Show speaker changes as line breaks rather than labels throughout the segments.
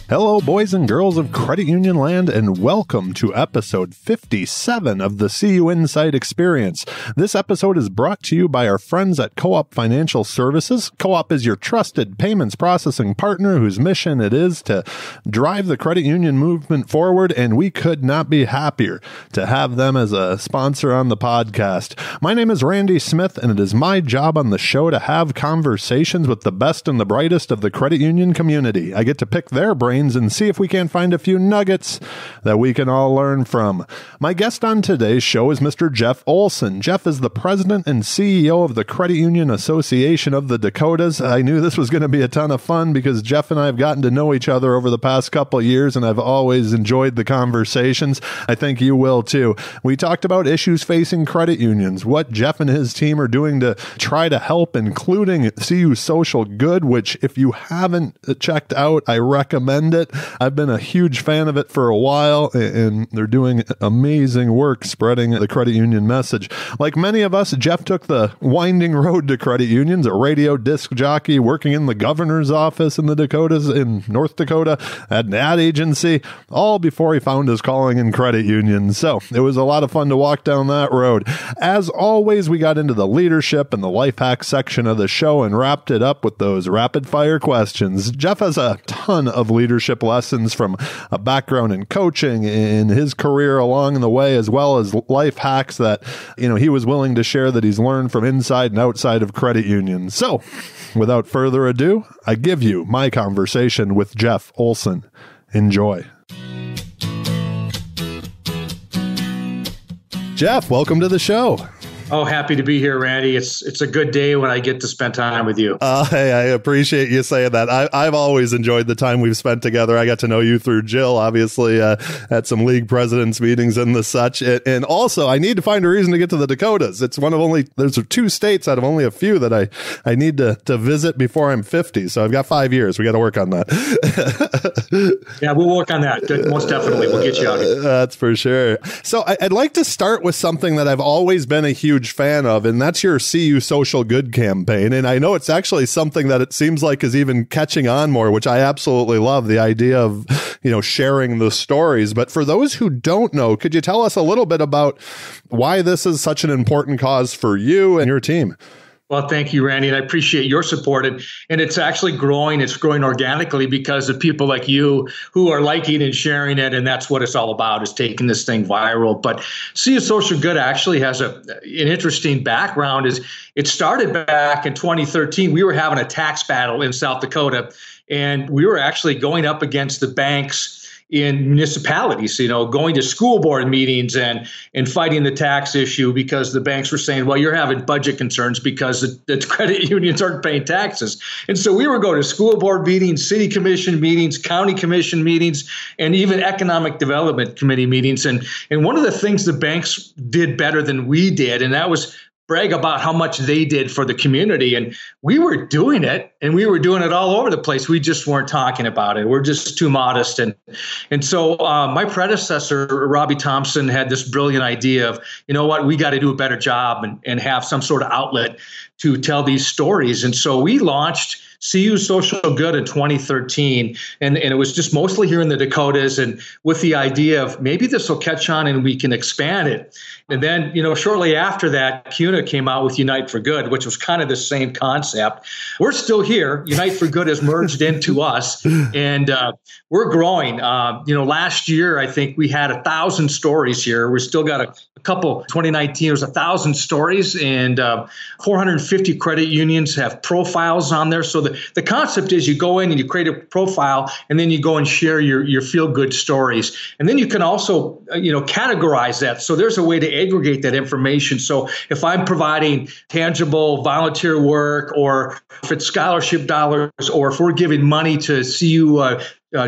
Hello, boys and girls of Credit Union Land, and welcome to episode 57 of the CUInsight Experience. This episode is brought to you by our friends at Co-op Financial Services. Co-op is your trusted payments processing partner whose mission it is to drive the credit union movement forward, and we could not be happier to have them as a sponsor on the podcast. My name is Randy Smith, and it is my job on the show to have conversations with the best and the brightest of the credit union community. I get to pick their brains and see if we can't find a few nuggets that we can all learn from. My guest on today's show is Mr. Jeff Olson. Jeff is the president and CEO of the Credit Union Association of the Dakotas. I knew this was going to be a ton of fun because Jeff and I have gotten to know each other over the past couple of years, and I've always enjoyed the conversations. I think you will too. We talked about issues facing credit unions, what Jeff and his team are doing to try to help, including CU Social Good, which if you haven't checked out, I recommend it. I've been a huge fan of it for a while, and they're doing amazing work spreading the credit union message. Like many of us, Jeff took the winding road to credit unions, a radio disc jockey working in the governor's office in the Dakotas, in North Dakota, at an ad agency, all before he found his calling in credit unions. So it was a lot of fun to walk down that road. As always, we got into the leadership and the life hack section of the show and wrapped it up with those rapid fire questions. Jeff has a ton of leadership lessons from a background in coaching in his career along the way, as well as life hacks that, he was willing to share that he's learned from inside and outside of credit unions. So without further ado, I give you my conversation with Jeff Olson. Enjoy. Jeff, welcome to the show.
Oh, happy to be here, Randy. It's a good day when I get to spend time with you.
Hey, I appreciate you saying that. I've always enjoyed the time we've spent together. I got to know you through Jill, obviously, at some league presidents meetings and the such. And also, I need to find a reason to get to the Dakotas. It's there's 2 states out of only a few that I need to visit before I'm 50. So I've got 5 years. We got to work on that.
Yeah, we'll work on that. Most definitely. We'll get you out here.
That's for sure. So I'd like to start with something that I've always been a huge fan of, and that's your CU Social Good campaign. And I know it's actually something that it seems like is even catching on more, which I absolutely love, the idea of, sharing the stories. But for those who don't know, could you tell us a little bit about why this is such an important cause for you and your team?
Well, thank you, Randy, and I appreciate your support. And it's actually growing. It's growing organically because of people like you who are liking and sharing it, and that's what it's all about, is taking this thing viral. But CU Social Good actually has an interesting background. It started back in 2013. We were having a tax battle in South Dakota, and we were actually going up against the banks in municipalities, going to school board meetings and fighting the tax issue because the banks were saying, well, you're having budget concerns because the credit unions aren't paying taxes. And so we were going to school board meetings, city commission meetings, county commission meetings, and even economic development committee meetings. And one of the things the banks did better than we did, and that was brag about how much they did for the community. And we were doing it, and we were doing it all over the place. We just weren't talking about it. We're just too modest. And so my predecessor, Robbie Thompson, had this brilliant idea of, we got to do a better job and have some sort of outlet to tell these stories. And so we launched CU Social Good in 2013, and it was just mostly here in the Dakotas, and with the idea of maybe this will catch on and we can expand it. And then, shortly after that, CUNA came out with Unite for Good, which was kind of the same concept. We're still here. Unite for Good has merged into us, and we're growing. Last year, I think we had 1,000 stories here. We still got a couple. 2019, it was 1,000 stories, and 450 credit unions have profiles on there. So the concept is you go in and you create a profile, and then you go and share your feel-good stories. And then you can also, categorize that. So there's a way to aggregate that information. So if I'm providing tangible volunteer work, or if it's scholarship dollars, or if we're giving money to CU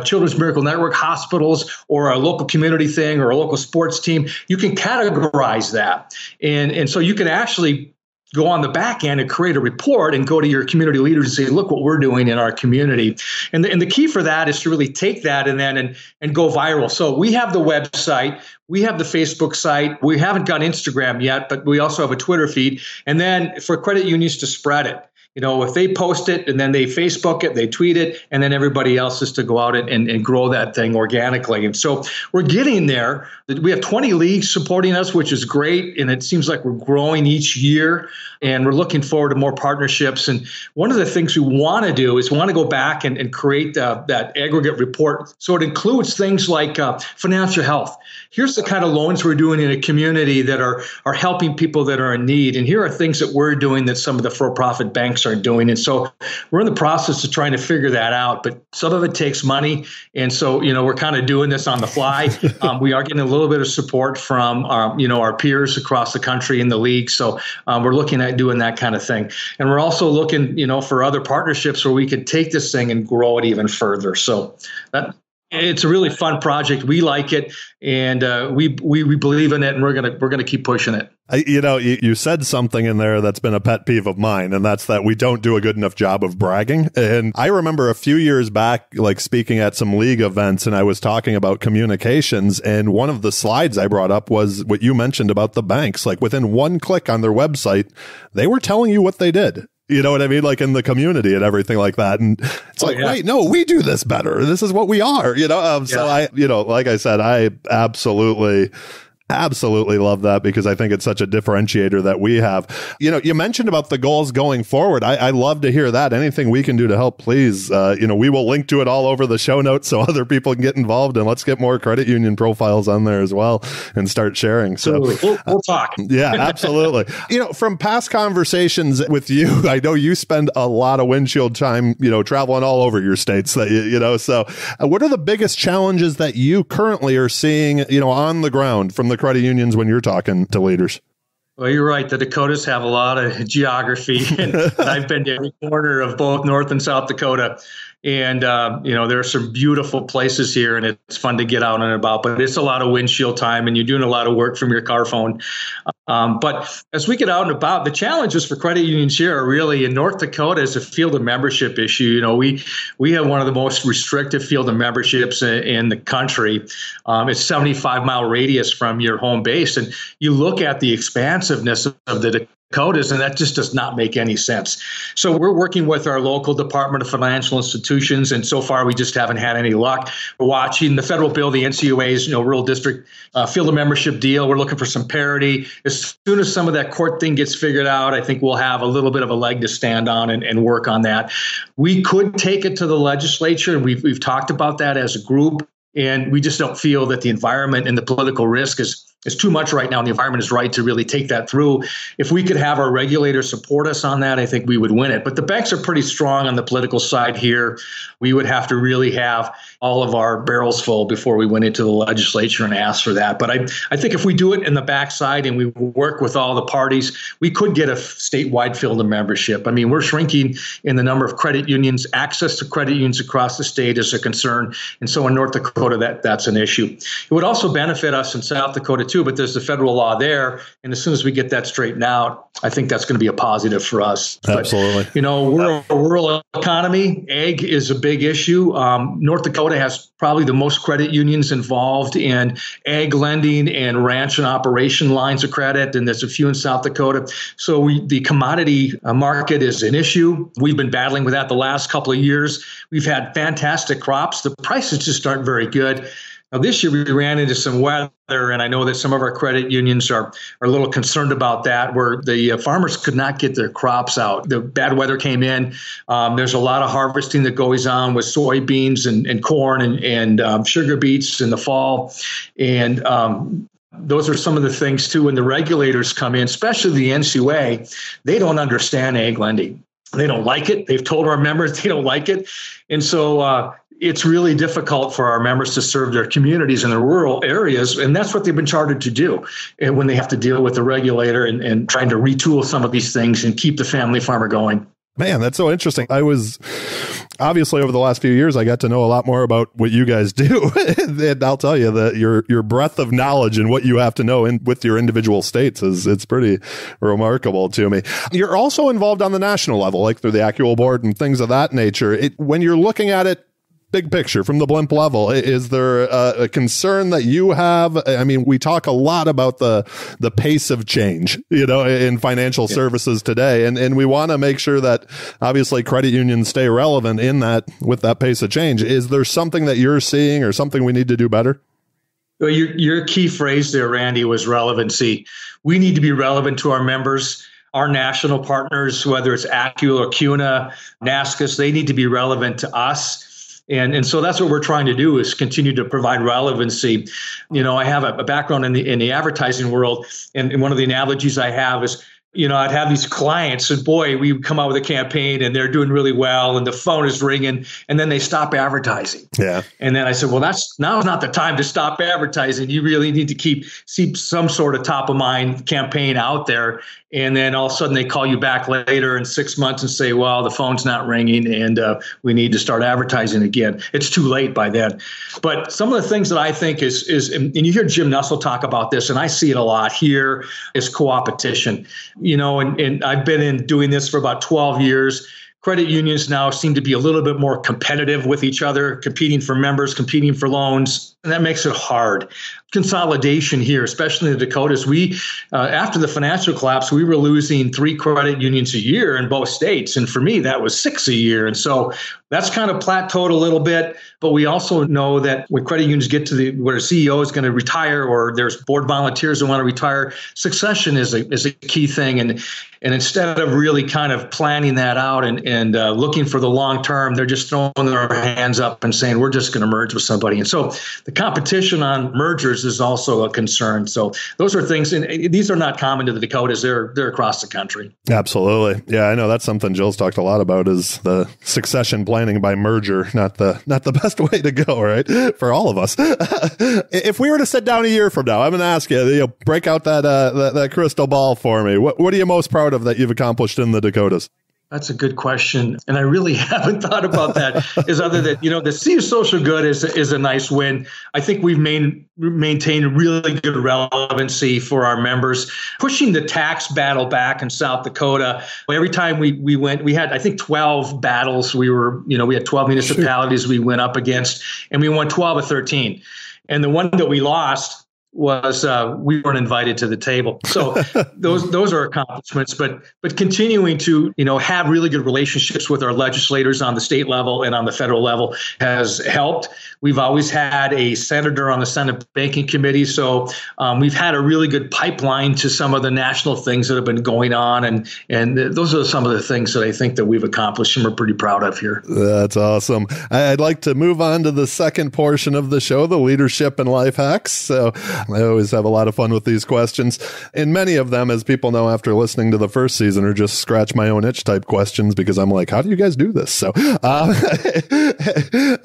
Children's Miracle Network hospitals, or a local community thing, or a local sports team, you can categorize that. And so you can actually go on the back end and create a report and go to your community leaders and say, look what we're doing in our community. And the key for that is to really take that and go viral. So we have the website, we have the Facebook site, we haven't got Instagram yet, but we also have a Twitter feed. And then for credit unions to spread it. if they post it and then they Facebook it, they tweet it, and then everybody else is to go out and grow that thing organically. And so we're getting there. We have 20 leagues supporting us, which is great. And it seems like we're growing each year, and we're looking forward to more partnerships. And one of the things we want to do is we want to go back and create that aggregate report. So it includes things like financial health. Here's the kind of loans we're doing in a community that are helping people that are in need. And here are things that we're doing that some of the for-profit banks aren't doing. And so we're in the process of trying to figure that out. But some of it takes money. And so, we're kind of doing this on the fly. We are getting a little bit of support from our peers across the country in the league. So we're looking at doing that kind of thing. And we're also looking, for other partnerships where we could take this thing and grow it even further. So it's a really fun project. We like it, and we believe in it, and we're gonna keep pushing it.
You said something in there that's been a pet peeve of mine, and that's that we don't do a good enough job of bragging. And I remember a few years back, like speaking at some league events, and I was talking about communications, and one of the slides I brought up was what you mentioned about the banks. Like within one click on their website, they were telling you what they did. You know what I mean? Like in the community and everything like that. And it's wait, no, we do this better. This is what we are, So like I said, I absolutely love that, because I think it's such a differentiator that we have. You mentioned about the goals going forward. I love to hear that. Anything we can do to help, please. We will link to it all over the show notes so other people can get involved, and let's get more credit union profiles on there as well and start sharing. So
we'll talk.
Yeah, absolutely. From past conversations with you, I know you spend a lot of windshield time, traveling all over your states. So what are the biggest challenges that you currently are seeing, on the ground from the credit unions when you're talking to leaders?
Well, you're right. The Dakotas have a lot of geography, and I've been to every corner of both North and South Dakota. And, there are some beautiful places here, and it's fun to get out and about, but it's a lot of windshield time, and you're doing a lot of work from your car phone. But as we get out and about, the challenges for credit unions here are really in North Dakota is a field of membership issue. We have one of the most restrictive field of memberships in the country. It's 75-mile radius from your home base. And you look at the expansiveness of the Dakotas, and that just does not make any sense. So we're working with our local Department of Financial Institutions, and so far we just haven't had any luck. We're watching the federal bill, the NCUA's rural district field of membership deal. We're looking for some parity. As soon as some of that court thing gets figured out, I think we'll have a little bit of a leg to stand on and work on that. We could take it to the legislature, and we've talked about that as a group, and we just don't feel that the environment and the political risk is too much right now, and the environment is right to really take that through. If we could have our regulators support us on that, I think we would win it. But the banks are pretty strong on the political side here. We would have to really have all of our barrels full before we went into the legislature and asked for that. But I think if we do it in the backside and we work with all the parties, we could get a statewide field of membership. I mean, we're shrinking in the number of credit unions. Access to credit unions across the state is a concern. And so in North Dakota, that's an issue. It would also benefit us in South Dakota too, but there's the federal law there. And as soon as we get that straightened out, I think that's going to be a positive for us.
Absolutely.
But, we're a rural economy. Ag is a big issue. North Dakota has probably the most credit unions involved in ag lending and ranch and operation lines of credit, and there's a few in South Dakota. So the commodity market is an issue. We've been battling with that the last couple of years. We've had fantastic crops. The prices just aren't very good. Now, this year we ran into some weather, and I know that some of our credit unions are a little concerned about that, where the farmers could not get their crops out. The bad weather came in. There's a lot of harvesting that goes on with soybeans and corn and sugar beets in the fall. And those are some of the things, too, when the regulators come in, especially the NCUA, they don't understand ag lending. They don't like it. They've told our members they don't like it. And so it's really difficult for our members to serve their communities in the rural areas. And that's what they've been chartered to do. And when they have to deal with the regulator and trying to retool some of these things and keep the family farmer going.
Man, that's so interesting. I was obviously over the last few years, I got to know a lot more about what you guys do. And I'll tell you that your breadth of knowledge and what you have to know with your individual states it's pretty remarkable to me. You're also involved on the national level, like through the CUIL board and things of that nature. When you're looking at it big picture from the blimp level, is there a concern that you have? I mean, we talk a lot about the pace of change, in financial services today. And we want to make sure that obviously credit unions stay relevant with that pace of change. Is there something that you're seeing or something we need to do better?
Well, your key phrase there, Randy, was relevancy. We need to be relevant to our members. Our national partners, whether it's ACU or CUNA, NASCUS, they need to be relevant to us. And so that's what we're trying to do, is continue to provide relevancy. I have a background in the advertising world, and one of the analogies I have is, I'd have these clients and boy, we come out with a campaign and they're doing really well and the phone is ringing and then they stop advertising.
Yeah.
And then I said, well, now's not the time to stop advertising. You really need to keep some sort of top of mind campaign out there. And then all of a sudden they call you back later in 6 months and say, well, the phone's not ringing and we need to start advertising again. It's too late by then. But some of the things that I think is and you hear Jim Nussel talk about this, and I see it a lot here, is co-opetition. And I've been in doing this for about 12 years. Credit unions now seem to be a little bit more competitive with each other, competing for members, competing for loans, and that makes it hard. Consolidation here, especially in the Dakotas, we after the financial collapse, we were losing 3 credit unions a year in both states, and for me, that was 6 a year. And so that's kind of plateaued a little bit. But we also know that when credit unions get to where a CEO is going to retire, or there's board volunteers that want to retire, succession is a key thing. And instead of really kind of planning that out and looking for the long term, they're just throwing their hands up and saying, we're just going to merge with somebody. And so the competition on mergers is also a concern. So those are things, and these are not common to the Dakotas. They're across the country. Absolutely.
Yeah, I know that's something Jill's talked a lot about, is the succession planning by merger, not the best way to go, right? For all of us. If we were to sit down a year from now, I'm going to ask you, break out that crystal ball for me. What are you most proud of that you've accomplished in the Dakotas?
That's a good question. And I really haven't thought about that, is other than, the CU Social Good is a nice win. I think we've maintained really good relevancy for our members, pushing the tax battle back in South Dakota. Every time we went, we had, I think, 12 battles. We had 12 municipalities we went up against, and we won 12 of 13. And the one that we lost was we weren't invited to the table. So those are accomplishments, but continuing to, have really good relationships with our legislators on the state level and on the federal level has helped. We've always had a senator on the Senate Banking Committee. So we've had a really good pipeline to some of the national things that have been going on. And those are some of the things that I think that we've accomplished and we're pretty proud of here.
That's awesome. I'd like to move on to the second portion of the show, the leadership and life hacks. So I always have a lot of fun with these questions. And many of them, as people know after listening to the first season, are just scratch my own itch type questions, because I'm like, how do you guys do this? So,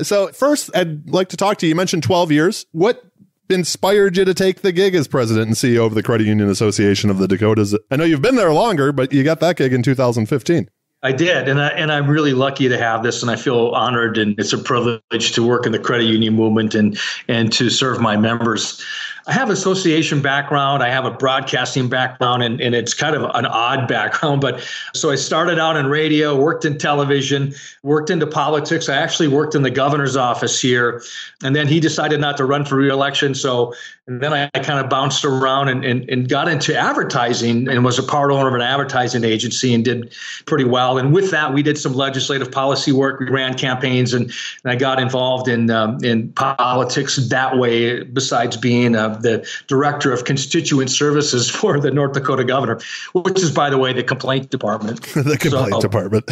so first, I'd like to talk to you. You mentioned 12 years. What inspired you to take the gig as president and CEO of the Credit Union Association of the Dakotas? I know you've been there longer, but you got that gig in 2015.
I did, and I'm really lucky to have this, and I feel honored, and it's a privilege to work in the credit union movement and to serve my members. I have association background. I have a broadcasting background, and it's kind of an odd background. But so I started out in radio, worked in television, worked into politics. I actually worked in the governor's office here, and then he decided not to run for re-election. And then I kind of bounced around and got into advertising and was a part owner of an advertising agency and did pretty well. And with that, we did some legislative policy work. We ran campaigns, and I got involved in politics that way, besides being the director of constituent services for the North Dakota governor, which is, by the way, the complaint department.
The complaint department.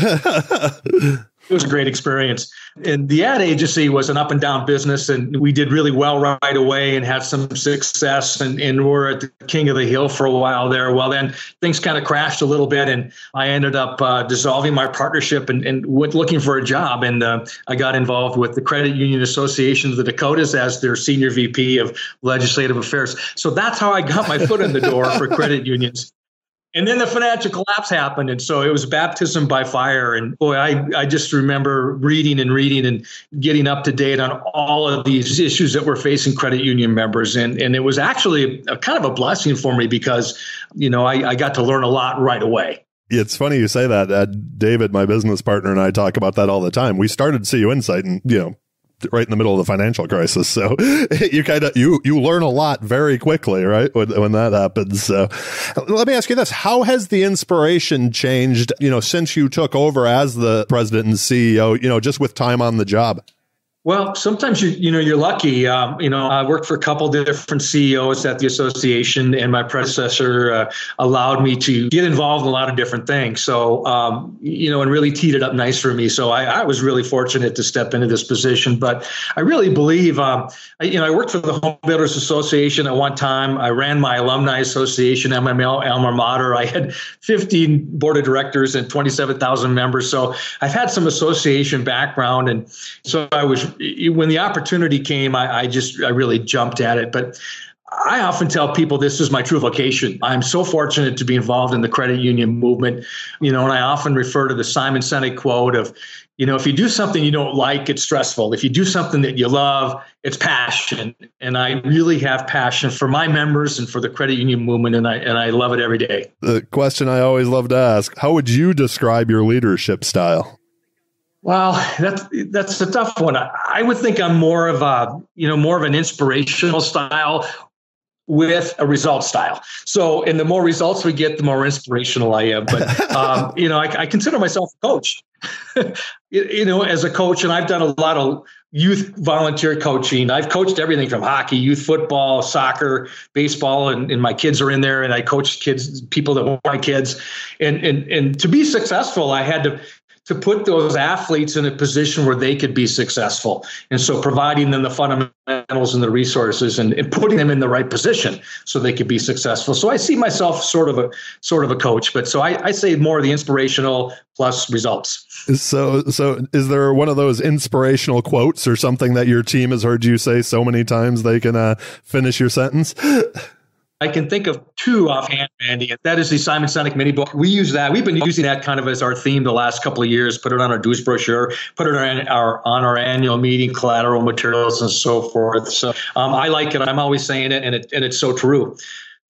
It was a great experience. And the ad agency was an up and down business, and we did really well right away and had some success, and we're at the king of the hill for a while there. Well, then things kind of crashed a little bit, and I ended up dissolving my partnership and went looking for a job. And I got involved with the Credit Union Association of the Dakotas as their senior VP of legislative affairs. So that's how I got my foot in the door for credit unions. And then the financial collapse happened. And so it was baptism by fire. And boy, I just remember reading and getting up to date on all of these issues that were facing credit union members. And it was actually kind of a blessing for me because, I got to learn a lot right away.
It's funny you say that. David, my business partner, and I talk about that all the time. We started CUInsight and, right in the middle of the financial crisis. So you kind of, you learn a lot very quickly, right? When that happens. So let me ask you this. How has the inspiration changed, since you took over as the president and CEO, just with time on the job?
Well, sometimes you're lucky. I worked for a couple different CEOs at the association, and my predecessor allowed me to get involved in a lot of different things. So, and really teed it up nice for me. So I was really fortunate to step into this position. But I really believe, I worked for the Home Builders Association at one time. I ran my alumni association, MML alma mater. I had 15 board of directors and 27,000 members. So I've had some association background, and so when the opportunity came, I really jumped at it. But I often tell people this is my true vocation. I'm so fortunate to be involved in the credit union movement, and I often refer to the Simon Sinek quote of, if you do something you don't like, it's stressful. If you do something that you love, it's passion. And I really have passion for my members and for the credit union movement, and I love it every day. The
question I always love to ask, how would you describe your leadership style?
Well, that's a tough one. I would think I'm more of an inspirational style with a result style. So, and the more results we get, the more inspirational I am. But, I consider myself a coach, as a coach, and I've done a lot of youth volunteer coaching. I've coached everything from hockey, youth football, soccer, baseball, and my kids are in there, and I coach people that want my kids. And to be successful, I had to put those athletes in a position where they could be successful. And so providing them the fundamentals and the resources and putting them in the right position so they could be successful. So I see myself sort of a coach, but so I say more of the inspirational plus results.
So is there one of those inspirational quotes or something that your team has heard you say so many times they can finish your sentence?
I can think of two offhand, Randy. That is the Simon Sinek mini book. We use that. We've been using that kind of as our theme the last couple of years. Put it on our dues brochure, put it on our annual meeting collateral materials and so forth. So I like it. I'm always saying it, and it's so true.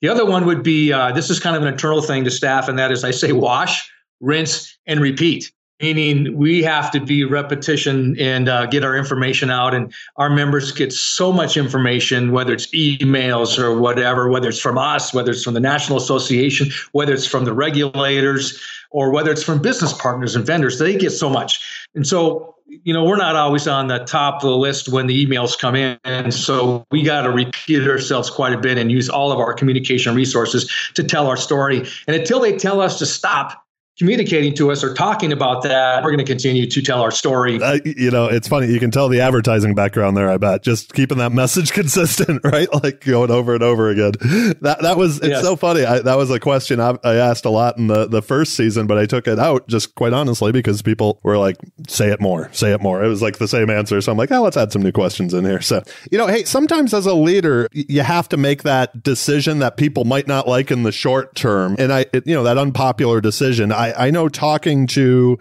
The other one would be this is kind of an internal thing to staff, and that is I say wash, rinse, and repeat. Meaning we have to be repetition and get our information out, and our members get so much information, whether it's emails or whatever, whether it's from us, whether it's from the National Association, whether it's from the regulators, or whether it's from business partners and vendors. They get so much. And so, we're not always on the top of the list when the emails come in. And so we got to repeat ourselves quite a bit and use all of our communication resources to tell our story. And until they tell us to stop communicating to us or talking about that, we're going to continue to tell our story.
It's funny. You can tell the advertising background there, I bet. Just keeping that message consistent, right? Like going over and over again. It's so funny. That was a question I asked a lot in the first season, but I took it out just quite honestly because people were like, say it more. It was like the same answer. So I'm like, let's add some new questions in here. So, hey, sometimes as a leader, you have to make that decision that people might not like in the short term. And that unpopular decision, I know talking to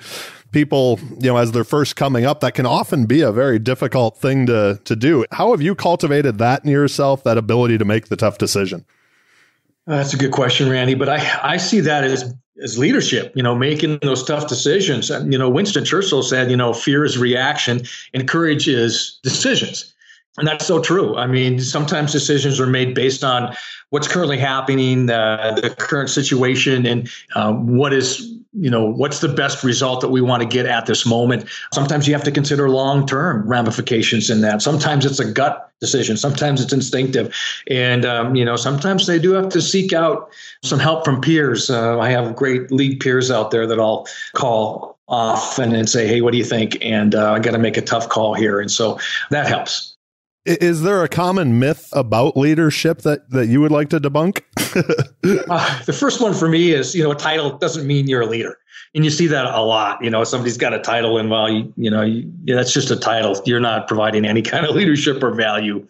people, as they're first coming up, that can often be a very difficult thing to do. How have you cultivated that in yourself, that ability to make the tough decision?
That's a good question, Randy. But I see that as leadership, making those tough decisions. Winston Churchill said, fear is reaction and courage is decisions. And that's so true. I mean, sometimes decisions are made based on what's currently happening, the current situation, and what's the best result that we want to get at this moment. Sometimes you have to consider long-term ramifications in that. Sometimes it's a gut decision. Sometimes it's instinctive. And, sometimes they do have to seek out some help from peers. I have great lead peers out there that I'll call often and say, hey, what do you think? And I got to make a tough call here. And so that helps.
Is there a common myth about leadership that you would like to debunk?
The first one for me is, a title doesn't mean you're a leader. And you see that a lot. Somebody's got a title and that's just a title. You're not providing any kind of leadership or value.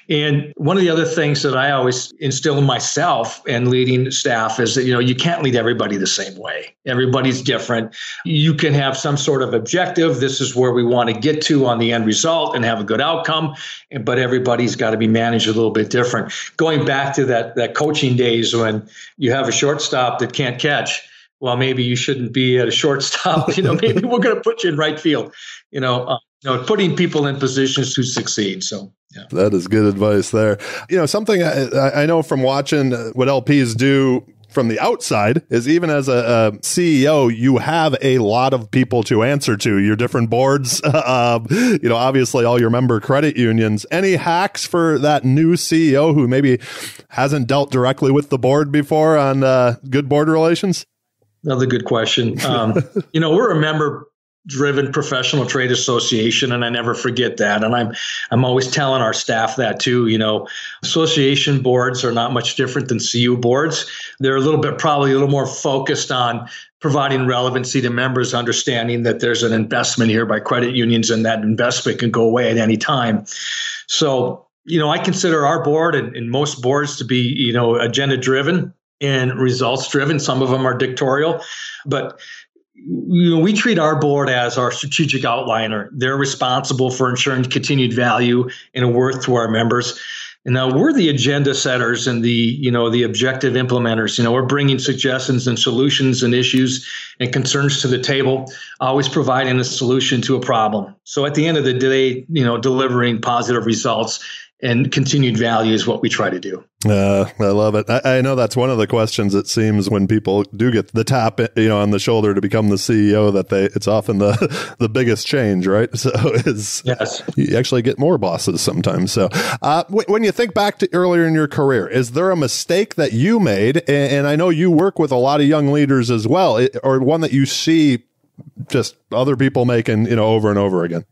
And one of the other things that I always instill in myself and leading staff is that, you can't lead everybody the same way. Everybody's different. You can have some sort of objective. This is where we want to get to on the end result and have a good outcome. But everybody's got to be managed a little bit different. Going back to that coaching days when you have a shortstop that can't catch. well, maybe you shouldn't be at a shortstop. Maybe we're going to put you in right field. Putting people in positions to succeed. So, yeah.
That is good advice there. Something I know from watching what LPs do from the outside is, even as a CEO, you have a lot of people to answer to, your different boards, obviously all your member credit unions. Any hacks for that new CEO who maybe hasn't dealt directly with the board before on good board relations?
Another good question. We're a member-driven professional trade association, and I never forget that. And I'm always telling our staff that too. Association boards are not much different than CU boards. They're probably a little more focused on providing relevancy to members, understanding that there's an investment here by credit unions, and that investment can go away at any time. So, I consider our board and most boards to be, agenda-driven and results-driven. Some of them are dictatorial, but we treat our board as our strategic outliner. They're responsible for ensuring continued value and worth to our members. And now we're the agenda setters and the objective implementers. We're bringing suggestions and solutions and issues and concerns to the table, always providing a solution to a problem. So at the end of the day, delivering positive results and continued value is what we try to do.
I love it. I know that's one of the questions, it seems, when people do get the tap, on the shoulder to become the CEO, that it's often the biggest change, right? So
yes,
you actually get more bosses sometimes. So when you think back to earlier in your career, is there a mistake that you made? And I know you work with a lot of young leaders as well, or one that you see just other people making, over and over again?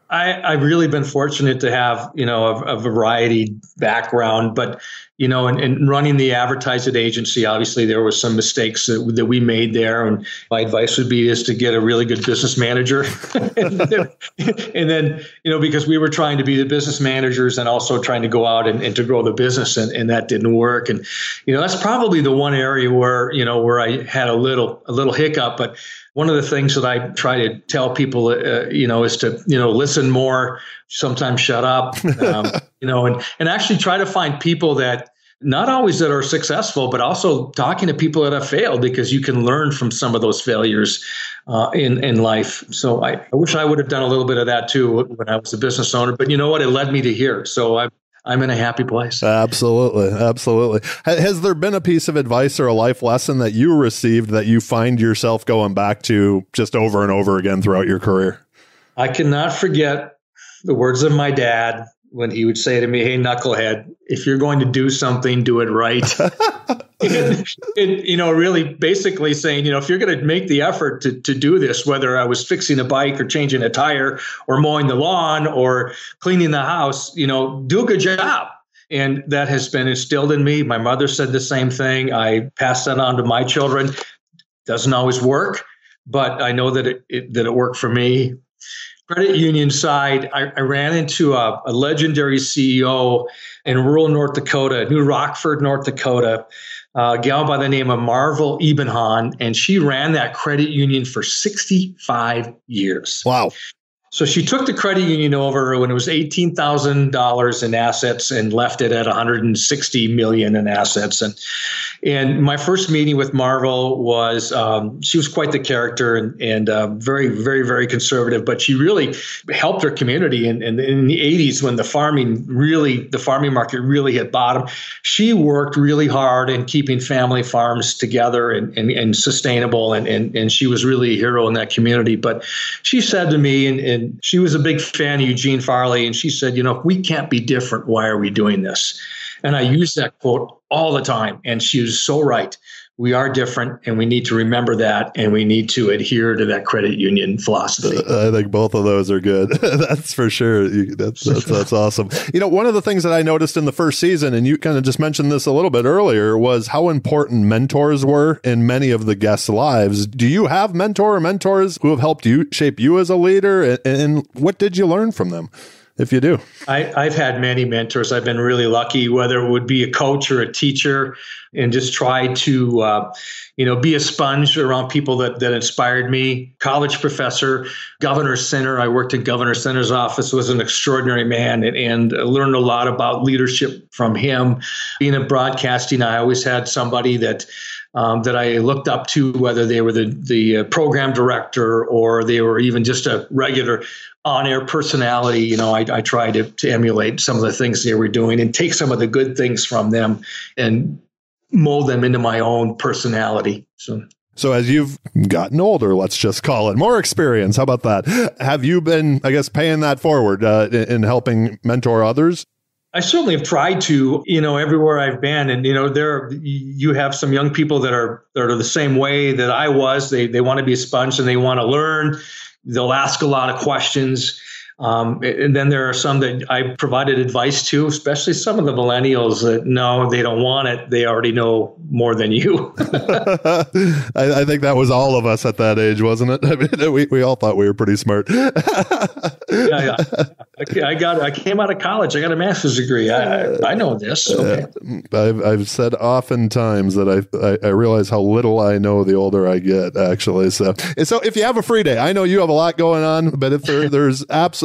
I've really been fortunate to have, a variety background, but, in running the advertising agency, obviously there were some mistakes that we made there. And my advice would be is to get a really good business manager. and then, because we were trying to be the business managers and also trying to go out and to grow the business, and that didn't work. And, that's probably the one area where I had a little hiccup. But one of the things that I try to tell people, is to, listen more, sometimes shut up, and actually try to find people that not always that are successful, but also talking to people that have failed, because you can learn from some of those failures in life. So I wish I would have done a little bit of that too when I was a business owner, but you know what? It led me to here. So I'm in a happy place.
Absolutely. Absolutely. Has there been a piece of advice or a life lesson that you received that you find yourself going back to just over and over again throughout your career?
I cannot forget the words of my dad when he would say to me, "Hey, knucklehead, if you're going to do something, do it right." and really basically saying, if you're going to make the effort to do this, whether I was fixing a bike or changing a tire or mowing the lawn or cleaning the house, do a good job. And that has been instilled in me. My mother said the same thing. I passed that on to my children. Doesn't always work, but I know that it worked for me. Credit union side, I ran into a legendary CEO in rural North Dakota, New Rockford, North Dakota, a gal by the name of Marvel Ebenhan, and she ran that credit union for 65 years.
Wow.
So she took the credit union over when it was $18,000 in assets and left it at $160 million in assets. And my first meeting with Marvel was, she was quite the character and very, very, very conservative, but she really helped her community. And in the 80s, when the farming market really hit bottom, she worked really hard in keeping family farms together and sustainable. And she was really a hero in that community. But she said to me, and she was a big fan of Eugene Farley, and she said, if we can't be different, why are we doing this? And I use that quote all the time. And she was so right. We are different, and we need to remember that, and we need to adhere to that credit union philosophy.
I think both of those are good. That's for sure. That's awesome. One of the things that I noticed in the first season, and you kind of just mentioned this a little bit earlier, was how important mentors were in many of the guests' lives. Do you have mentors who have helped you shape you as a leader? And what did you learn from them, if you do?
I've had many mentors. I've been really lucky, whether it would be a coach or a teacher. and just tried to, be a sponge around people that inspired me. College professor, Governor Center. I worked in Governor Center's office, was an extraordinary man, and learned a lot about leadership from him. Being in broadcasting, I always had somebody that I looked up to, whether they were the program director or they were even just a regular on-air personality. I tried to emulate some of the things they were doing and take some of the good things from them and mold them into my own personality.
So as you've gotten older, let's just call it more experience. How about that? Have you been, I guess, paying that forward in helping mentor others?
I certainly have tried to, everywhere I've been. And, you have some young people that are the same way that I was. They want to be a sponge and they want to learn. They'll ask a lot of questions. And then there are some that I provided advice to, especially some of the millennials that no, they don't want it. They already know more than you.
I think that was all of us at that age, wasn't it? I mean, we all thought we were pretty smart.
Yeah. I came out of college. I got a master's degree. I know this. Okay.
I've said oftentimes that I realize how little I know the older I get, actually. So if you have a free day, I know you have a lot going on, but if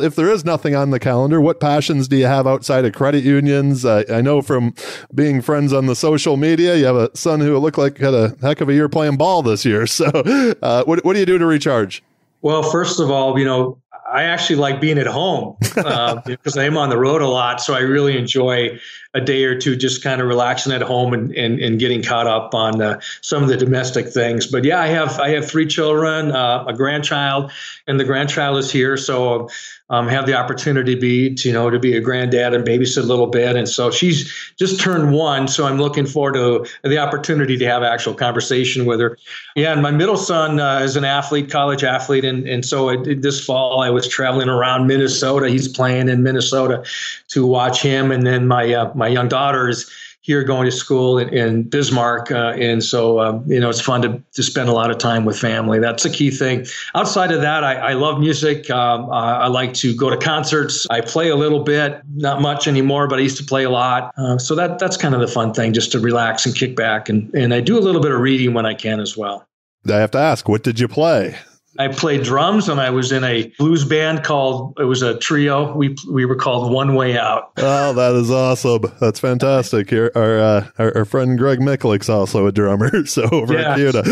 if there is nothing on the calendar, what passions do you have outside of credit unions? I know from being friends on the social media, you have a son who looked like had a heck of a year playing ball this year. So what do you do to recharge?
Well, first of all, I actually like being at home because I am on the road a lot. So I really enjoy a day or two just kind of relaxing at home and getting caught up on some of the domestic things. But yeah, I have 3 children, a grandchild, and the grandchild is here. So have the opportunity to be a granddad and babysit a little bit. And so she's just turned 1. So I'm looking forward to the opportunity to have actual conversation with her. Yeah. And my middle son is an athlete, college athlete. And so this fall I was traveling around Minnesota. He's playing in Minnesota to watch him. And then my young daughter is here going to school in Bismarck. And so, it's fun to spend a lot of time with family. That's a key thing. Outside of that, I love music. I like to go to concerts. I play a little bit, not much anymore, but I used to play a lot. So that's kind of the fun thing, just to relax and kick back. And I do a little bit of reading when I can as well.
I have to ask, what did you play?
I played drums, and I was in a blues band it was a trio. We were called One Way Out.
Oh, that is awesome. That's fantastic. Our friend Greg Micklick's also a drummer, so over at CUDA.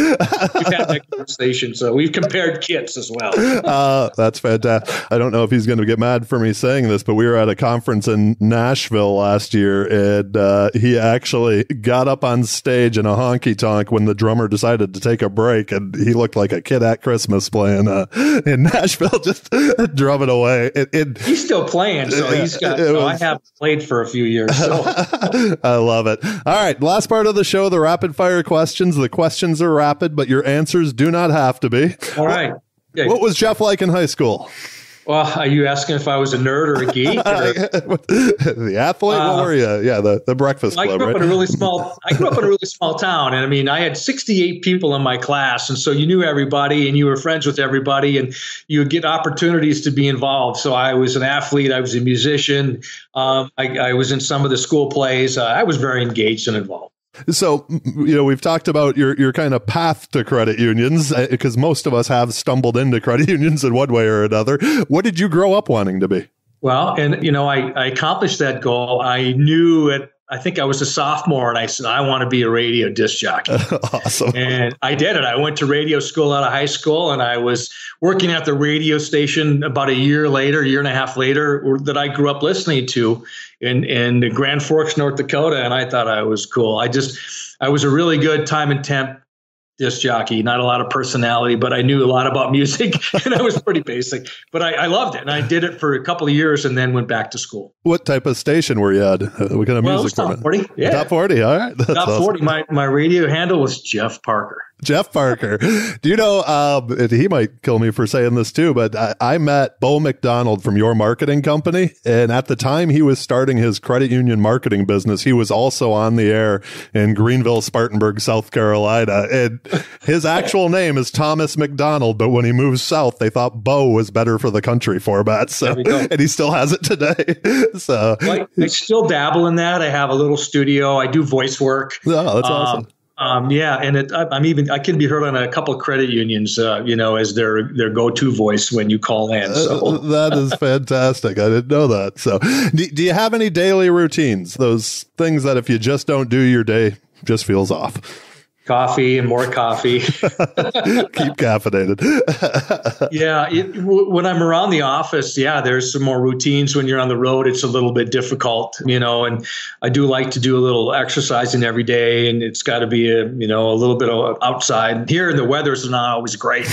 We've had that conversation, so we've compared kits as well.
That's fantastic. I don't know if he's going to get mad for me saying this, but we were at a conference in Nashville last year, and he actually got up on stage in a honky-tonk when the drummer decided to take a break, and he looked like a kid at Christmas playing in Nashville, just drumming away.
He's still playing, so I have played for a few years. So.
I love it. All right, last part of the show, the rapid fire questions. The questions are rapid, but your answers do not have to be.
All right.
What was Jeff like in high school?
Well, are you asking if I was a nerd or a geek?
The athlete? What were you? Yeah, the Breakfast Club,
I grew up in a really small town. And I mean, I had 68 people in my class. And so you knew everybody and you were friends with everybody and you would get opportunities to be involved. So I was an athlete. I was a musician. I was in some of the school plays. I was very engaged and involved.
So, we've talked about your kind of path to credit unions because most of us have stumbled into credit unions in one way or another. What did you grow up wanting to be?
Well, and, I accomplished that goal. I knew I think I was a sophomore and I said, I want to be a radio disc jockey.
Awesome.
And I did it. I went to radio school out of high school and I was working at the radio station about a year and a half later that I grew up listening to in Grand Forks, North Dakota. And I thought I was cool. I was a really good time and temp disc jockey, not a lot of personality, but I knew a lot about music and I was pretty basic, but I loved it. And I did it for a couple of years and then went back to school.
What type of station were you at? What kind of music?
Top 40. Yeah.
Top 40. All right.
That's top 40. Awesome. My radio handle was Jeff Parker.
Jeff Parker. Do you know, he might kill me for saying this too, but I met Bo McDonald from your marketing company. And at the time he was starting his credit union marketing business, he was also on the air in Greenville, Spartanburg, South Carolina. And his actual name is Thomas McDonald. But when he moved south, they thought Bo was better for the country format. So, and he still has it today. So
I still dabble in that. I have a little studio. I do voice work.
Oh, that's awesome.
And I can be heard on a couple of credit unions, as their go-to voice when you call in. So
that is fantastic. I didn't know that. So, do you have any daily routines? Those things that if you just don't do, your day just feels off.
Coffee and more coffee.
Keep caffeinated.
When I'm around the office, there's some more routines. When you're on the road, it's a little bit difficult, and I do like to do a little exercising every day, and it's got to be a little bit of outside. Here, the weather's not always great.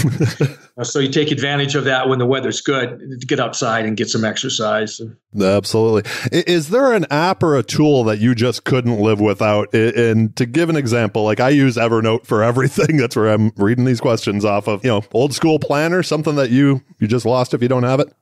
So you take advantage of that when the weather's good to get outside and get some exercise.
Absolutely. Is there an app or a tool that you just couldn't live without? And to give an example, like I use Evernote for everything. That's where I'm reading these questions off of, old school planner, something that you just lost if you don't have it.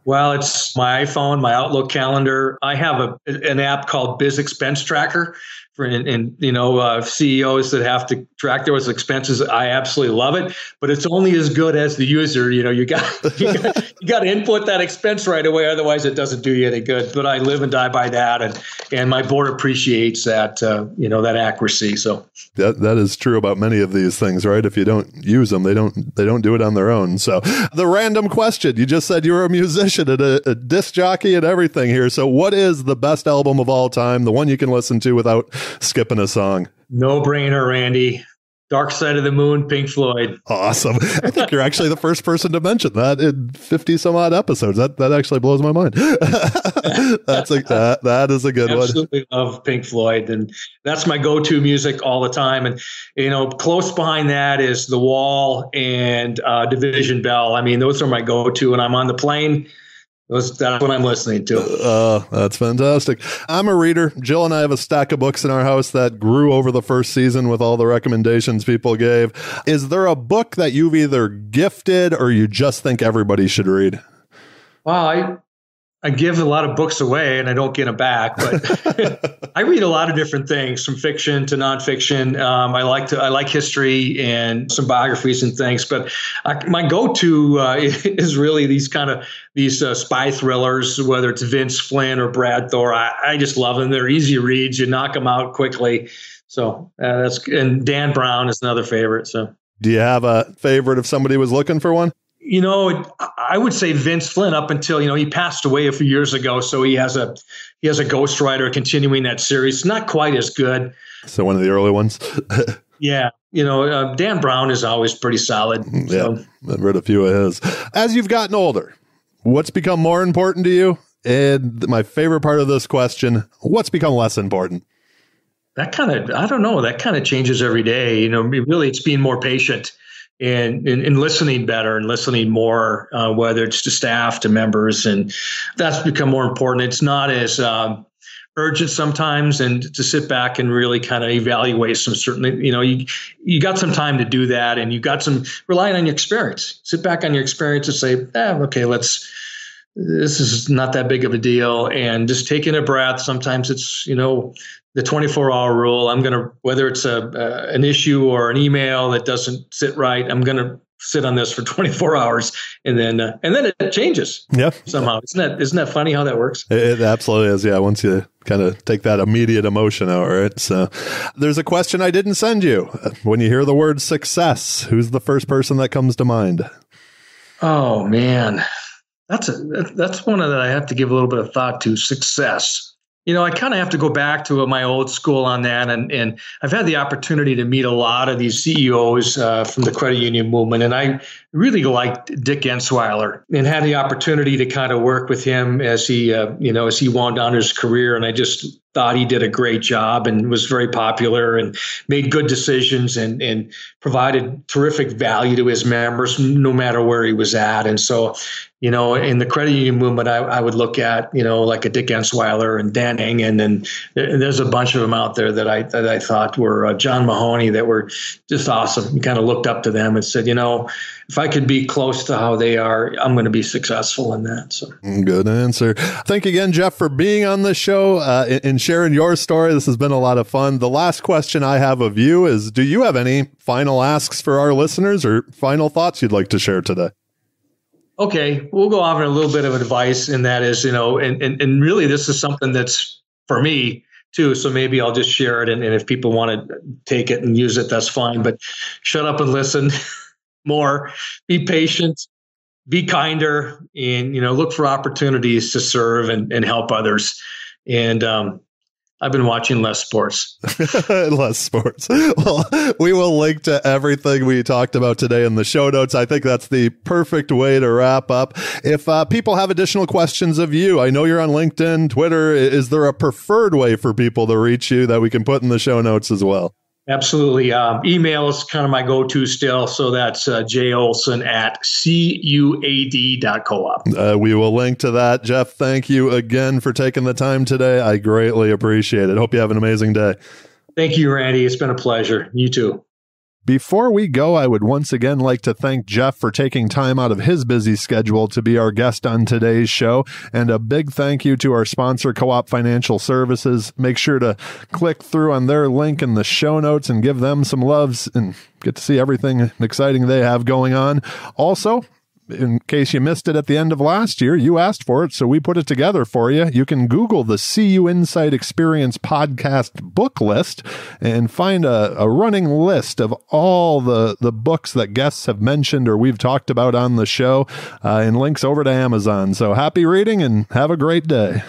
Well, it's my iPhone, my Outlook calendar. I have an app called Biz Expense Tracker for CEOs that have to track their expenses. I absolutely love it, but it's only as good as the user. You got to input that expense right away, otherwise it doesn't do you any good. But I live and die by that, and my board appreciates that that accuracy. So
that is true about many of these things, right? If you don't use them, they don't do it on their own. So the random question: you just said you were a musician and a disc jockey and everything here. So what is the best album of all time? The one you can listen to without skipping a song?
No brainer, Randy. Dark Side of the Moon, Pink Floyd.
Awesome. I think you're actually the first person to mention that in 50 some odd episodes. That actually blows my mind. That is a good one.
Absolutely love Pink Floyd. And that's my go-to music all the time. And, close behind that is The Wall and Division Bell. I mean, those are my go-to. When I'm on the plane, that's what I'm listening to.
That's fantastic. I'm a reader. Jill and I have a stack of books in our house that grew over the first season with all the recommendations people gave. Is there a book that you've either gifted or you just think everybody should read?
Well, I give a lot of books away and I don't get them back, but I read a lot of different things, from fiction to nonfiction. I like history and some biographies and things, but my go-to is really these spy thrillers, whether it's Vince Flynn or Brad Thor. I just love them. They're easy reads. You knock them out quickly. So and Dan Brown is another favorite. So,
do you have a favorite if somebody was looking for one?
I would say Vince Flynn up until, he passed away a few years ago. So he has a ghostwriter continuing that series. Not quite as good.
So one of the early ones.
Yeah. Dan Brown is always pretty solid.
So. Yeah, I've read a few of his. As you've gotten older, what's become more important to you? And my favorite part of this question, what's become less important?
I don't know. That kind of changes every day. Really, it's being more patient. And listening better and listening more, whether it's to staff, to members, and that's become more important. It's not as urgent sometimes, and to sit back and really kind of evaluate some certain, you got some time to do that, and you got some relying on your experience. Sit back on your experience and say, okay, this is not that big of a deal, and just taking a breath. Sometimes it's, the 24-hour rule. Whether it's an issue or an email that doesn't sit right, I'm going to sit on this for 24 hours, and then it changes.
Yeah,
somehow. Isn't that funny how that works?
It absolutely is. Yeah, once you kind of take that immediate emotion out, right? So, there's a question I didn't send you. When you hear the word success, who's the first person that comes to mind?
Oh man, that's one that I have to give a little bit of thought to. Success. I kind of have to go back to my old school on that. And I've had the opportunity to meet a lot of these CEOs from the credit union movement. And I really liked Dick Ensweiler and had the opportunity to kind of work with him as he wound down his career. And thought he did a great job and was very popular and made good decisions and provided terrific value to his members no matter where he was at. And so, in the credit union movement, I would look at, like a Dick Ensweiler and Dan Engen, and there's a bunch of them out there that I thought were John Mahoney, that were just awesome. You kind of looked up to them and said, if I could be close to how they are, I'm going to be successful in that. So
good answer. Thank you again, Jeff, for being on the show and sharing your story. This has been a lot of fun. The last question I have of you is, do you have any final asks for our listeners or final thoughts you'd like to share today?
Okay, we'll go off on a little bit of advice, and that is, and really this is something that's for me too. So maybe I'll just share it, and if people want to take it and use it, that's fine. But shut up and listen more, be patient, be kinder, and, look for opportunities to serve and help others. And I've been watching less sports.
Less sports. Well, we will link to everything we talked about today in the show notes. I think that's the perfect way to wrap up. If people have additional questions of you, I know you're on LinkedIn, Twitter. Is there a preferred way for people to reach you that we can put in the show notes as well?
Absolutely. Email is kind of my go-to still. So that's JOlson@CUAD.coop.
We will link to that. Jeff, thank you again for taking the time today. I greatly appreciate it. Hope you have an amazing day.
Thank you, Randy. It's been a pleasure. You too.
Before we go, I would once again like to thank Jeff for taking time out of his busy schedule to be our guest on today's show. And a big thank you to our sponsor, Co-op Financial Services. Make sure to click through on their link in the show notes and give them some loves and get to see everything exciting they have going on. Also, in case you missed it at the end of last year, you asked for it, so we put it together for you. You can Google the CUInsight Experience podcast book list and find a running list of all the books that guests have mentioned or we've talked about on the show, and links over to Amazon. So happy reading and have a great day.